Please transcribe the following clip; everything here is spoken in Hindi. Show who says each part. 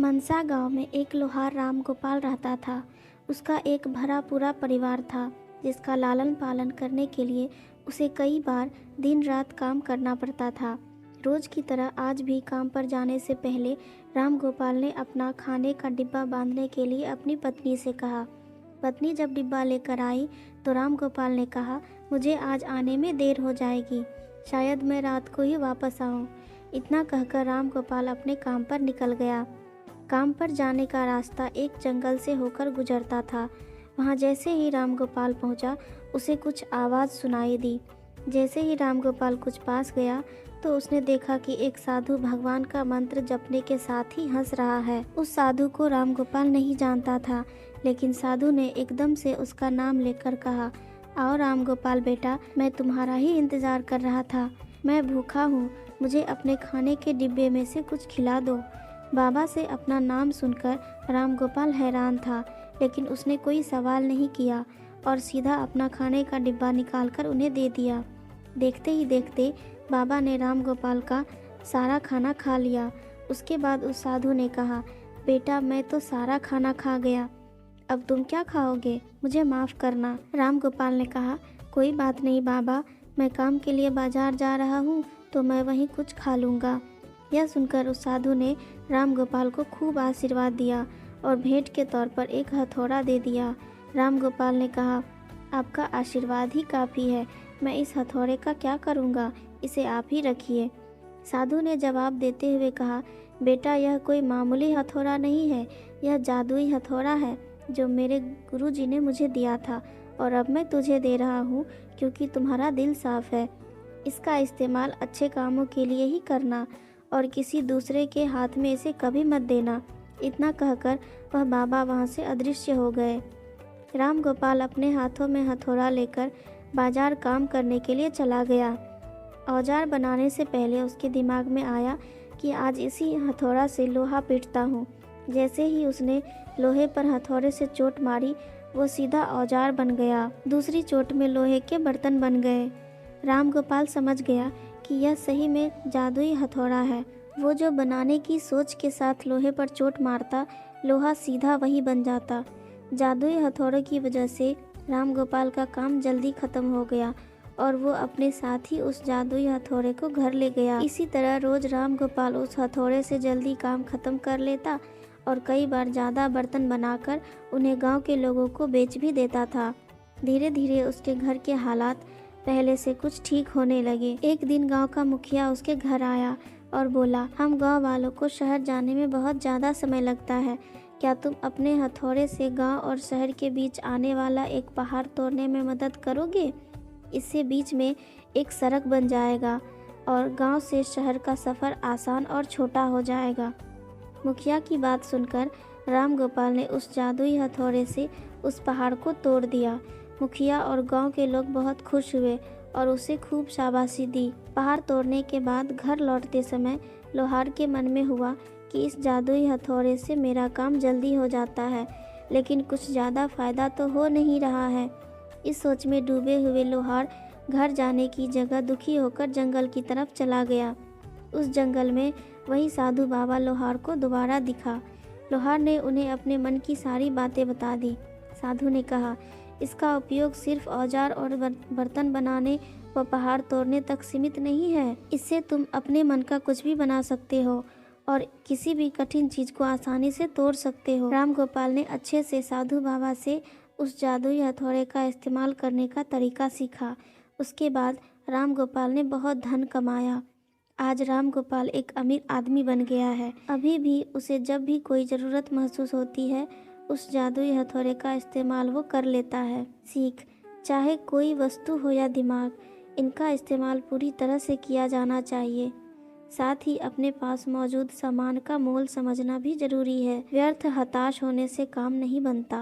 Speaker 1: मनसा गांव में एक लोहार राम गोपाल रहता था। उसका एक भरा पूरा परिवार था जिसका लालन पालन करने के लिए उसे कई बार दिन रात काम करना पड़ता था। रोज की तरह आज भी काम पर जाने से पहले राम गोपाल ने अपना खाने का डिब्बा बांधने के लिए अपनी पत्नी से कहा। पत्नी जब डिब्बा लेकर आई तो राम गोपाल ने कहा, मुझे आज आने में देर हो जाएगी, शायद मैं रात को ही वापस आऊँ। इतना कहकर राम गोपाल अपने काम पर निकल गया। काम पर जाने का रास्ता एक जंगल से होकर गुजरता था। वहाँ जैसे ही राम गोपाल पहुँचा उसे कुछ आवाज़ सुनाई दी। जैसे ही राम गोपाल कुछ पास गया तो उसने देखा कि एक साधु भगवान का मंत्र जपने के साथ ही हंस रहा है। उस साधु को राम गोपाल नहीं जानता था, लेकिन साधु ने एकदम से उसका नाम लेकर कहा, आओ राम गोपाल बेटा, मैं तुम्हारा ही इंतज़ार कर रहा था। मैं भूखा हूँ, मुझे अपने खाने के डिब्बे में से कुछ खिला दो। बाबा से अपना नाम सुनकर राम गोपाल हैरान था, लेकिन उसने कोई सवाल नहीं किया और सीधा अपना खाने का डिब्बा निकालकर उन्हें दे दिया। देखते ही देखते बाबा ने राम गोपाल का सारा खाना खा लिया। उसके बाद उस साधु ने कहा, बेटा मैं तो सारा खाना खा गया, अब तुम क्या खाओगे, मुझे माफ़ करना। राम गोपाल ने कहा, कोई बात नहीं बाबा, मैं काम के लिए बाजार जा रहा हूँ तो मैं वहीं कुछ खा लूँगा। यह सुनकर उस साधु ने राम गोपाल को खूब आशीर्वाद दिया और भेंट के तौर पर एक हथौड़ा दे दिया। राम गोपाल ने कहा, आपका आशीर्वाद ही काफ़ी है, मैं इस हथौड़े का क्या करूँगा, इसे आप ही रखिए। साधु ने जवाब देते हुए कहा, बेटा यह कोई मामूली हथौड़ा नहीं है, यह जादुई हथौड़ा है जो मेरे गुरुजी ने मुझे दिया था और अब मैं तुझे दे रहा हूँ क्योंकि तुम्हारा दिल साफ है। इसका इस्तेमाल अच्छे कामों के लिए ही करना और किसी दूसरे के हाथ में इसे कभी मत देना। इतना कहकर वह बाबा वहाँ से अदृश्य हो गए। राम गोपाल अपने हाथों में हथौड़ा लेकर बाजार काम करने के लिए चला गया। औजार बनाने से पहले उसके दिमाग में आया कि आज इसी हथौड़ा से लोहा पीटता हूँ। जैसे ही उसने लोहे पर हथौड़े से चोट मारी, वो सीधा औजार बन गया। दूसरी चोट में लोहे के बर्तन बन गए। राम गोपाल समझ गया कि यह सही में जादुई हथौड़ा है। वो जो बनाने की सोच के साथ लोहे पर चोट मारता, लोहा सीधा वही बन जाता। जादुई हथौड़े की वजह से राम गोपाल का काम जल्दी खत्म हो गया और वो अपने साथ ही उस जादुई हथौड़े को घर ले गया। इसी तरह रोज राम गोपाल उस हथौड़े से जल्दी काम खत्म कर लेता और कई बार ज़्यादा बर्तन बनाकर उन्हें गांव के लोगों को बेच भी देता था। धीरे धीरे उसके घर के हालात पहले से कुछ ठीक होने लगे। एक दिन गांव का मुखिया उसके घर आया और बोला, हम गांव वालों को शहर जाने में बहुत ज़्यादा समय लगता है, क्या तुम अपने हथौड़े से गांव और शहर के बीच आने वाला एक पहाड़ तोड़ने में मदद करोगे? इससे बीच में एक सड़क बन जाएगा और गांव से शहर का सफ़र आसान और छोटा हो जाएगा। मुखिया की बात सुनकर राम गोपाल ने उस जादुई हथौड़े से उस पहाड़ को तोड़ दिया। मुखिया और गांव के लोग बहुत खुश हुए और उसे खूब शाबाशी दी। पहाड़ तोड़ने के बाद घर लौटते समय लोहार के मन में हुआ कि इस जादुई हथौड़े से मेरा काम जल्दी हो जाता है, लेकिन कुछ ज़्यादा फ़ायदा तो हो नहीं रहा है। इस सोच में डूबे हुए लोहार घर जाने की जगह दुखी होकर जंगल की तरफ चला गया। उस जंगल में वही साधु बाबा लोहार को दोबारा दिखा। लोहार ने उन्हें अपने मन की सारी बातें बता दी। साधु ने कहा, इसका उपयोग सिर्फ औजार और बर्तन बनाने व पहाड़ तोड़ने तक सीमित नहीं है। इससे तुम अपने मन का कुछ भी बना सकते हो और किसी भी कठिन चीज़ को आसानी से तोड़ सकते हो। राम गोपाल ने अच्छे से साधु बाबा से उस जादुई हथौड़े का इस्तेमाल करने का तरीका सीखा। उसके बाद राम गोपाल ने बहुत धन कमाया। आज राम गोपाल एक अमीर आदमी बन गया है। अभी भी उसे जब भी कोई ज़रूरत महसूस होती है, उस जादुई हथौड़े का इस्तेमाल वो कर लेता है। सीख, चाहे कोई वस्तु हो या दिमाग, इनका इस्तेमाल पूरी तरह से किया जाना चाहिए। साथ ही अपने पास मौजूद सामान का मोल समझना भी जरूरी है। व्यर्थ हताश होने से काम नहीं बनता।